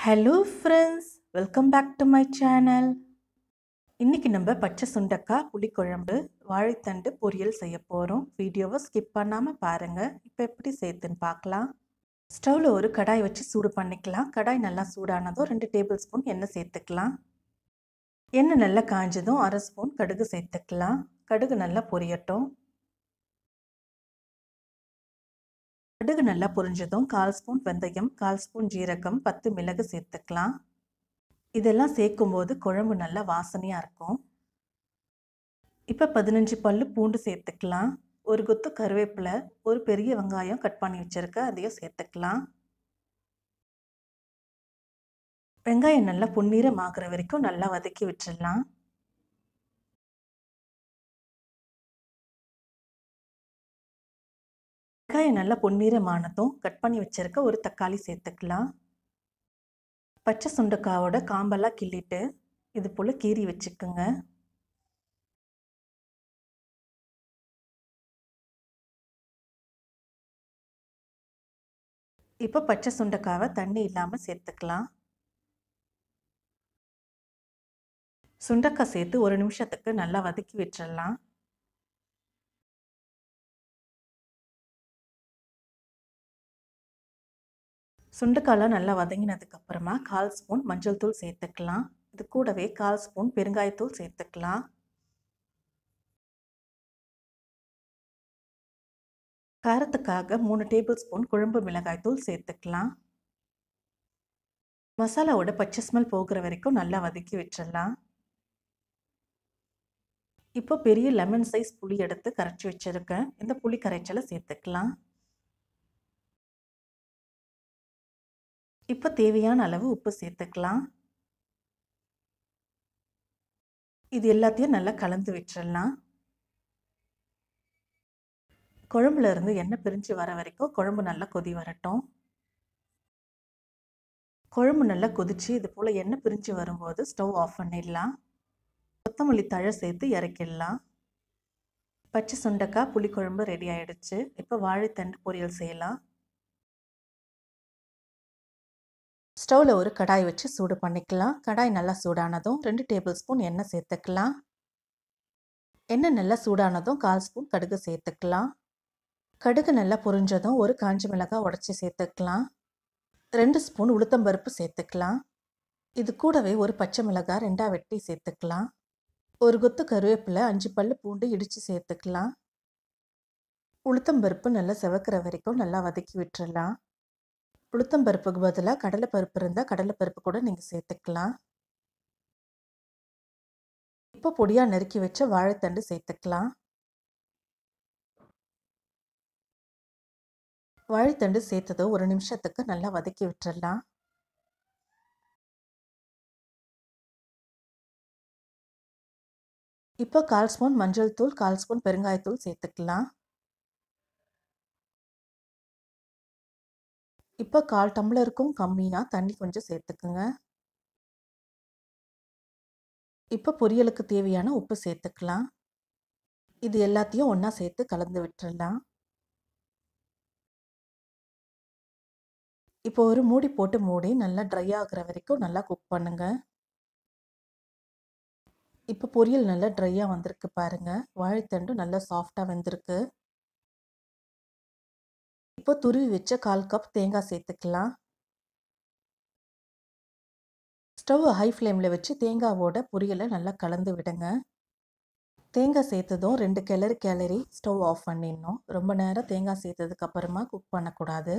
Hello friends, welcome back to my channel. இன்னைக்கு நம்ம பச்சை சுண்டக்காய் புளிக்குழம்பு வாழைத்தண்டு பொரியல் செய்ய போறோம். வீடியோவை ஸ்கிப் பண்ணாம பாருங்க. இப்போ எப்படி செய்யுதுன்னு பார்க்கலாம். ஸ்டவ்ல ஒரு கடாய் வச்சு சூடு பண்ணிக்கலாம். கடாய் நல்லா சூடானதும் 2 டேபிள் ஸ்பூன் எண்ணெய் சேர்த்துக்கலாம். எண்ணெய் நல்லா காஞ்சதும் 1/2 ஸ்பூன் கடுகு சேர்த்துக்கலாம். கடுகு நல்லா பொரியட்டும். கடுகு நல்லா பொரிஞ்சதும் 1/4 ஸ்பூன் வெந்தயம், 1/4 ஸ்பூன் ஜீரகம், 10 மிளகு சேர்த்துக்கலாம். இதெல்லாம் சேர்க்கும்போது குழம்பு நல்லா வாசனையாக இருக்கும். இப்போ 15 பல்லு பூண்டு சேர்த்துக்கலாம். ஒரு கொத்து கருவேப்பிலை, ஒரு பெரிய வெங்காயம் கட் பண்ணி வச்சுருக்கேன், அதையும் சேர்த்துக்கலாம். வெங்காயம் நல்லா பொன்னிறம் ஆகிற வரைக்கும் நல்லா வதக்கி விட்டுடலாம். வெங்காயம் நல்லா பொன்னிறமானதும் கட் பண்ணி வச்சுருக்க ஒரு தக்காளி சேர்த்துக்கலாம். பச்சை சுண்டக்காயோட காம்பெல்லாம் கிள்ளிட்டு இது போல் கீறி வச்சுக்கோங்க. இப்போ பச்சை சுண்டக்காவை தண்ணி இல்லாமல் சேர்த்துக்கலாம். சுண்டக்காய் சேர்த்து 1 நிமிஷத்துக்கு நல்லா வதக்கி விட்டுறலாம். சுண்டக்காயெலாம் நல்லா வதங்கினதுக்கப்புறமா 1/4 ஸ்பூன் மஞ்சள் தூள் சேர்த்துக்கலாம். இது கூடவே 1/4 ஸ்பூன் பெருங்காயத்தூள் சேர்த்துக்கலாம். காரத்துக்காக 3 டேபிள் ஸ்பூன் குழம்பு மிளகாய்த்தூள் சேர்த்துக்கலாம். மசாலாவோட பச்சை ஸ்மெல் போகிற வரைக்கும் நல்லா வதக்கி விட்டுறலாம். இப்போ பெரிய லெமன் சைஸ் புளி எடுத்து கரைச்சி வச்சுருக்கேன். இந்த புளி கரைச்சலை சேர்த்துக்கலாம். இப்போ தேவையான அளவு உப்பு சேர்த்துக்கலாம். இது எல்லாத்தையும் நல்லா கலந்து விட்டுறலாம். குழம்புல இருந்து எண்ணெய் பிரிஞ்சு வர வரைக்கும் குழம்பு நல்லா கொதி வரட்டும். குழம்பு நல்லா கொதிச்சு இது போல் எண்ணெய் பிரிஞ்சு வரும்போது ஸ்டவ் ஆஃப் பண்ணிடலாம். கொத்தமல்லி தழை சேர்த்து இறக்கிடலாம். பச்சை சுண்டக்காய் புளிக்குழம்பு ரெடி ஆயிடுச்சு. இப்போ வாழைத்தண்டு பொரியல் செய்யலாம். ஸ்டவ்வில் ஒரு கடாய் வச்சு சூடு பண்ணிக்கலாம். கடாய் நல்லா சூடானதும் 2 டேபிள் ஸ்பூன் எண்ணெய் சேர்த்துக்கலாம். எண்ணெய் நல்லா சூடானதும் 1/4 ஸ்பூன் கடுகு சேர்த்துக்கலாம். கடுகு நல்லா பொரிஞ்சதும் ஒரு காஞ்ச மிளகாய் உடச்சி சேர்த்துக்கலாம். 2 ஸ்பூன் உளுத்தம்பருப்பு சேர்த்துக்கலாம். இது கூடவே ஒரு பச்சை மிளகாய் 2ஆக வெட்டி சேர்த்துக்கலாம். ஒரு கொத்து கருவேப்பிலை, 5 பல்லு பூண்டு இடித்து சேர்த்துக்கலாம். உளுத்தம்பருப்பு நல்லா செவக்கிற வரைக்கும் நல்லா வதக்கி விட்டுறலாம். உளுத்தம்பருப்புக்கு பதிலாக கடலைப்பருப்பு இருந்தால் கடலைப்பருப்பு கூட நீங்கள் சேர்த்துக்கலாம். இப்போ பொடியாக நறுக்கி வச்ச வாழைத்தண்டு சேர்த்துக்கலாம். வாழைத்தண்டு சேர்த்ததும் 1 நிமிஷத்துக்கு நல்லா வதக்கி விட்டுறலாம். இப்போ 1/4 ஸ்பூன் மஞ்சள் தூள், 1/4 ஸ்பூன் பெருங்காயத்தூள் சேர்த்துக்கலாம். இப்போ 1/4 டம்ளருக்கும் கம்மியாக தண்ணி கொஞ்சம் சேர்த்துக்குங்க. இப்போ பொரியலுக்கு தேவையான உப்பு சேர்த்துக்கலாம். இது எல்லாத்தையும் ஒன்றா சேர்த்து கலந்து விட்டுறலாம். இப்போ ஒரு மூடி போட்டு மூடி நல்லா ட்ரை ஆகிற வரைக்கும் நல்லா குக் பண்ணுங்க. இப்போ பொரியல் நல்லா ட்ரையாக வந்திருக்கு பாருங்கள். வாழைத்தண்டு நல்லா சாஃப்டாக வெந்திருக்கு. இப்போ துருவி வச்ச 1/4 கப் தேங்காய் சேர்த்துக்கலாம். ஸ்டவ் ஹை ஃப்ளேமில் வச்சு தேங்காவோட பொரியலை நல்லா கலந்து விடுங்க. தேங்காய் சேர்த்ததும் 2 கிளறி ஸ்டவ் ஆஃப் பண்ணிடணும். ரொம்ப நேரம் தேங்காய் சேர்த்ததுக்கு அப்புறமா குக் பண்ணக்கூடாது.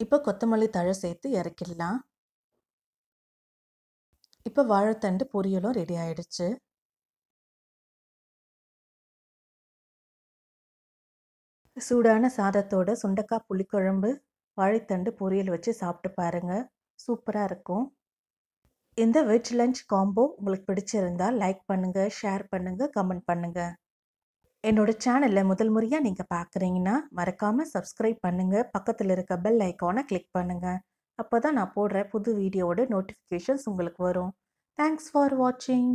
இப்போ கொத்தமல்லி தழை சேர்த்து இறக்கிடலாம். இப்போ வாழைத்தண்டு பொரியலும் ரெடி ஆயிடுச்சு. சூடான சாதத்தோட சுண்டக்காய் புளிக்குழம்பு வாழைத்தண்டு பொரியல் வச்சு சாப்பிட்டு பாருங்கள். சூப்பராக இருக்கும். இந்த வெஜ் லஞ்ச் காம்போ உங்களுக்கு பிடிச்சிருந்தா லைக் பண்ணுங்கள், ஷேர் பண்ணுங்கள், கமெண்ட் பண்ணுங்கள். என்னோட சேனலை முதல் முறையாக நீங்கள் பார்க்குறீங்கன்னா மறக்காமல் சப்ஸ்கிரைப் பண்ணுங்கள். பக்கத்தில் இருக்க பெல் ஐக்கானை கிளிக் பண்ணுங்கள். அப்போ தான் நான் போடுற புது வீடியோவோட நோட்டிஃபிகேஷன்ஸ் உங்களுக்கு வரும். தேங்க்ஸ் ஃபார் வாட்சிங்.